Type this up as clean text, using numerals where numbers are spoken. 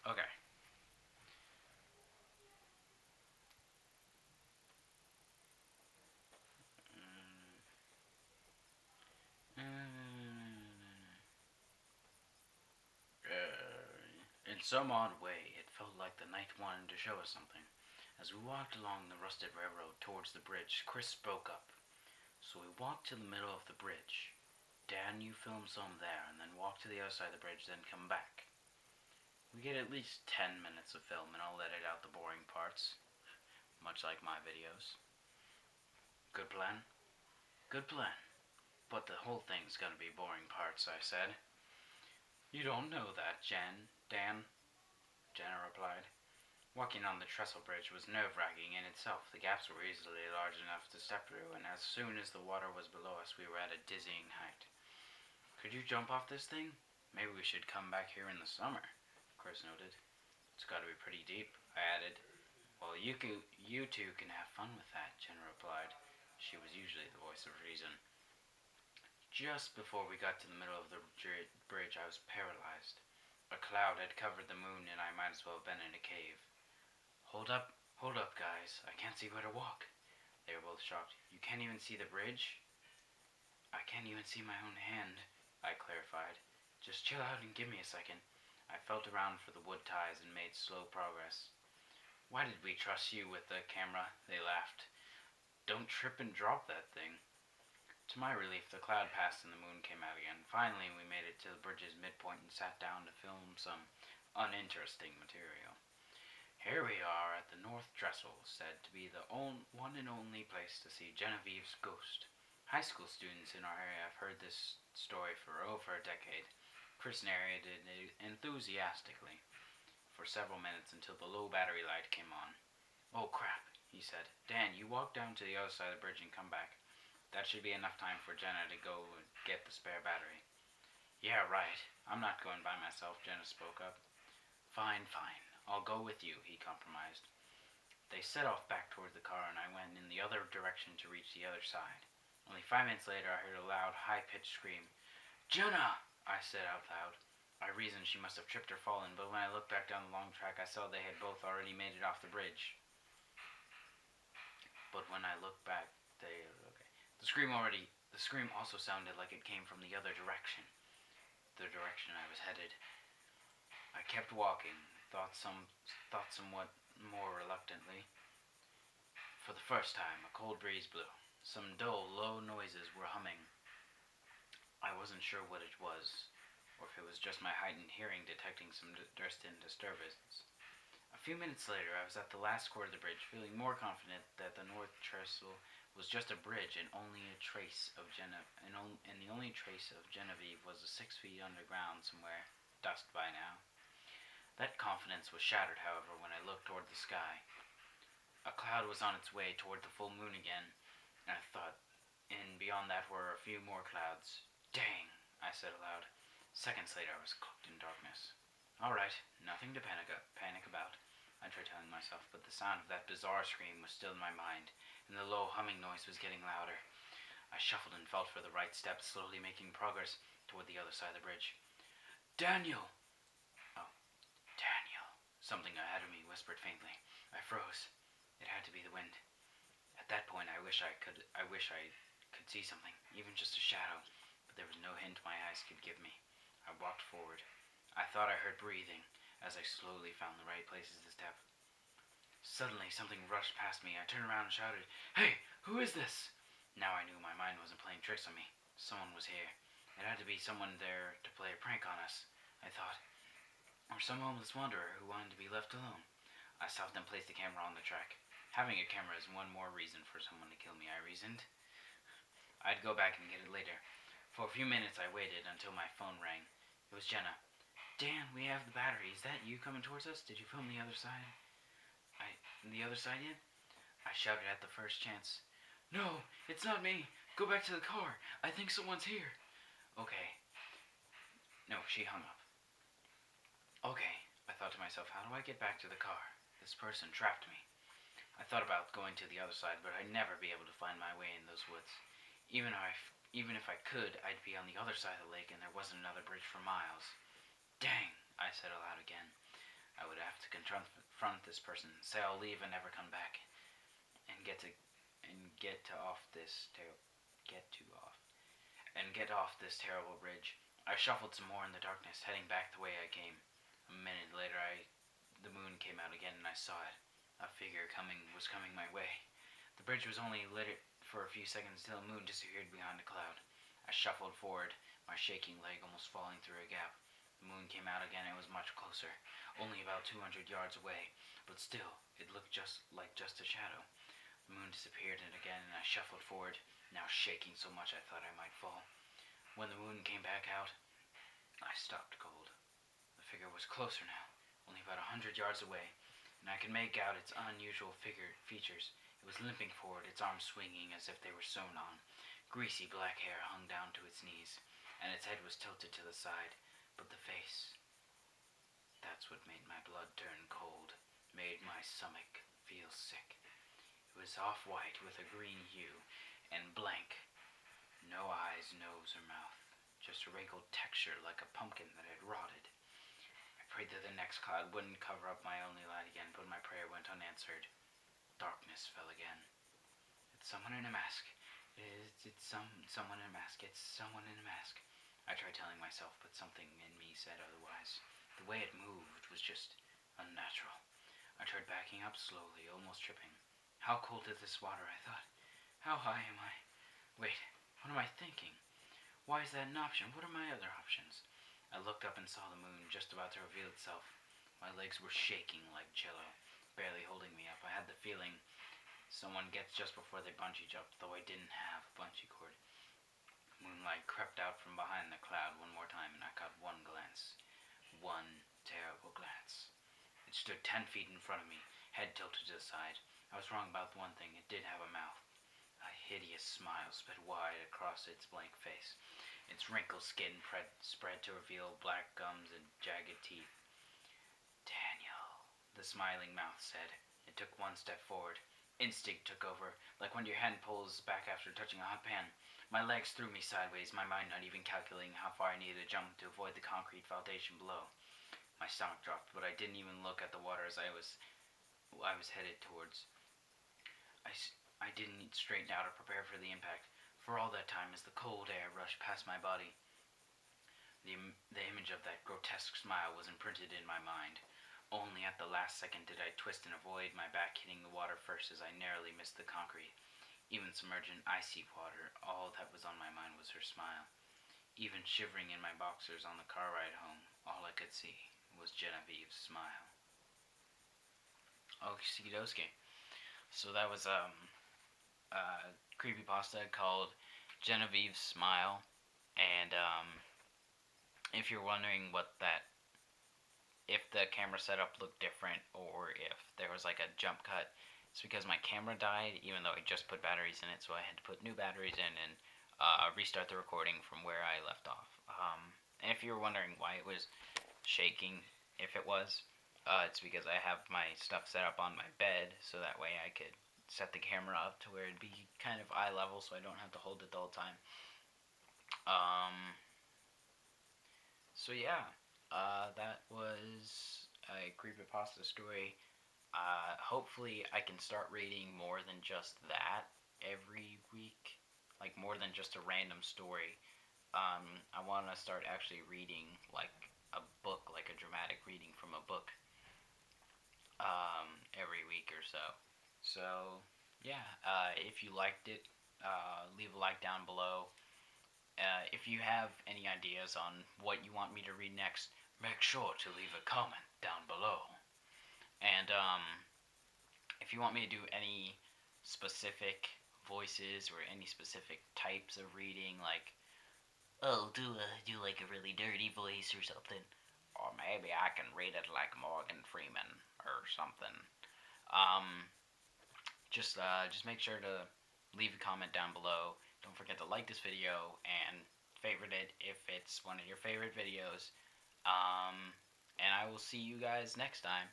Okay. In some odd way, it felt like the night wanted to show us something. As we walked along the rusted railroad towards the bridge, Chris spoke up. So we walked to the middle of the bridge. Dan, you film some there, and then walk to the other side of the bridge, then come back. We get at least 10 minutes of film, and I'll edit out the boring parts, much like my videos. Good plan? Good plan. But the whole thing's gonna be boring parts, I said. You don't know that, Dan, Jenna replied. Walking on the trestle bridge was nerve-wracking in itself. The gaps were easily large enough to step through, and as soon as the water was below us, we were at a dizzying height. Could you jump off this thing? Maybe we should come back here in the summer, Chris noted. It's gotta be pretty deep, I added. Well, you two can have fun with that, Jenna replied. She was usually the voice of reason. Just before we got to the middle of the bridge, I was paralyzed. A cloud had covered the moon, and I might as well have been in a cave. Hold up, guys. I can't see where to walk. They were both shocked. You can't even see the bridge? I can't even see my own hand, I clarified. Just chill out and give me a second. I felt around for the wood ties and made slow progress. Why did we trust you with the camera? They laughed. Don't trip and drop that thing. To my relief, the cloud passed and the moon came out again. Finally, we made it to the bridge's midpoint and sat down to film some uninteresting material. Here we are at the North Trestle, said to be the one and only place to see Genevieve's ghost. High school students in our area have heard this story for over a decade. Chris narrated it enthusiastically for several minutes until the low battery light came on. Oh crap, he said. Dan, you walk down to the other side of the bridge and come back. That should be enough time for Jenna to go and get the spare battery. Yeah, right. I'm not going by myself, Jenna spoke up. Fine. I'll go with you, he compromised. They set off back toward the car, and I went in the other direction to reach the other side. Only 5 minutes later, I heard a loud, high-pitched scream. Jenna! I said out loud. I reasoned she must have tripped or fallen, but when I looked back down the long track, I saw they had both already made it off the bridge. But when I looked back, The scream also sounded like it came from the other direction. The direction I was headed. I kept walking, thought somewhat more reluctantly. For the first time, a cold breeze blew. Some dull, low noises were humming. I wasn't sure what it was, or if it was just my heightened hearing detecting some distant disturbance. A few minutes later, I was at the last square of the bridge, feeling more confident that the North Trestle was just a bridge and only a trace of and the only trace of Genevieve was 6 feet underground somewhere, dust by now. That confidence was shattered, however, when I looked toward the sky. A cloud was on its way toward the full moon again, and I thought, and beyond that were a few more clouds. Dang, I said aloud. Seconds later, I was cloaked in darkness. All right, nothing to panic about, I tried telling myself, but the sound of that bizarre scream was still in my mind, and the low humming noise was getting louder. I shuffled and felt for the right step, slowly making progress toward the other side of the bridge. Daniel! Oh, Daniel. Something ahead of me whispered faintly. I froze. It had to be the wind. At that point, I wish I could see something, even just a shadow, but there was no hint my eyes could give me. I walked forward. I thought I heard breathing as I slowly found the right places to step. Suddenly, something rushed past me. I turned around and shouted, Hey, who is this? Now I knew my mind wasn't playing tricks on me. Someone was here. It had to be someone there to play a prank on us, I thought. Or some homeless wanderer who wanted to be left alone. I stopped and placed the camera on the track. Having a camera is one more reason for someone to kill me, I reasoned. I'd go back and get it later. For a few minutes I waited until my phone rang. It was Jenna. Dan, we have the battery. Is that you coming towards us? Did you film the other side? The other side yet? I shouted at the first chance. No, it's not me. Go back to the car. I think someone's here. Okay. No, she hung up. Okay, I thought to myself, how do I get back to the car? This person trapped me. I thought about going to the other side, but I'd never be able to find my way in those woods. Even if I could, I'd be on the other side of the lake and there wasn't another bridge for miles. Dang, I said aloud again. I would have to confront this person, say I'll leave and never come back, and get off this terrible bridge. I shuffled some more in the darkness, heading back the way I came. A minute later, the moon came out again, and I saw it. A figure was coming my way. The bridge was only lit for a few seconds till the moon disappeared behind a cloud. I shuffled forward, my shaking leg almost falling through a gap. The moon came out again and was much closer, only about 200 yards away, but still, it looked just a shadow. The moon disappeared again, and I shuffled forward, now shaking so much I thought I might fall. When the moon came back out, I stopped cold. The figure was closer now, only about 100 yards away, and I could make out its unusual features. It was limping forward, its arms swinging as if they were sewn on. Greasy black hair hung down to its knees, and its head was tilted to the side. But the face, that's what made my blood turn cold, made my stomach feel sick. It was off-white with a green hue, and blank. No eyes, nose, or mouth, just a wrinkled texture like a pumpkin that had rotted. I prayed that the next cloud wouldn't cover up my only light again, but my prayer went unanswered. Darkness fell again. It's someone in a mask. It's someone in a mask. It's someone in a mask. I tried telling myself, but something in me said otherwise. The way it moved was just unnatural. I tried backing up slowly, almost tripping. How cold is this water, I thought. How high am I? Wait, what am I thinking? Why is that an option? What are my other options? I looked up and saw the moon just about to reveal itself. My legs were shaking like jello, barely holding me up. I had the feeling someone gets just before they bungee jumped, though I didn't have a bungee cord. Moonlight crept out from behind the cloud one more time, and I caught one glance. One terrible glance. It stood 10 feet in front of me, head tilted to the side. I was wrong about one thing. It did have a mouth. A hideous smile spread wide across its blank face. Its wrinkled skin spread to reveal black gums and jagged teeth. Daniel, the smiling mouth said. It took one step forward. Instinct took over, like when your hand pulls back after touching a hot pan. My legs threw me sideways, my mind not even calculating how far I needed to jump to avoid the concrete foundation below. My stomach dropped, but I didn't even look at the water as I was headed towards. I didn't straighten out or prepare for the impact. For all that time, as the cold air rushed past my body, the image of that grotesque smile was imprinted in my mind. Only at the last second did I twist and avoid my back hitting the water first as I narrowly missed the concrete. Even submerged in icy water, all that was on my mind was her smile. Even shivering in my boxers on the car ride home, all I could see was Genevieve's smile. Okie dokie. So that was creepypasta called Genevieve's Smile, and if you're wondering if the camera setup looked different or if there was like a jump cut, it's because my camera died, even though I just put batteries in it, so I had to put new batteries in and restart the recording from where I left off. And if you were wondering why it was shaking, if it was, it's because I have my stuff set up on my bed, so that way I could set the camera up to where it'd be kind of eye level, so I don't have to hold it the whole time. So yeah, that was a creepypasta story. Hopefully I can start reading more than just that every week, like more than just a random story. I want to start actually reading like a book, like a dramatic reading from a book, every week or so. So yeah, if you liked it, leave a like down below. If you have any ideas on what you want me to read next, make sure to leave a comment down below. And if you want me to do any specific voices or any specific types of reading, like do like a really dirty voice or something, or maybe I can read it like Morgan Freeman or something. Just make sure to leave a comment down below. Don't forget to like this video and favorite it if it's one of your favorite videos. And I will see you guys next time.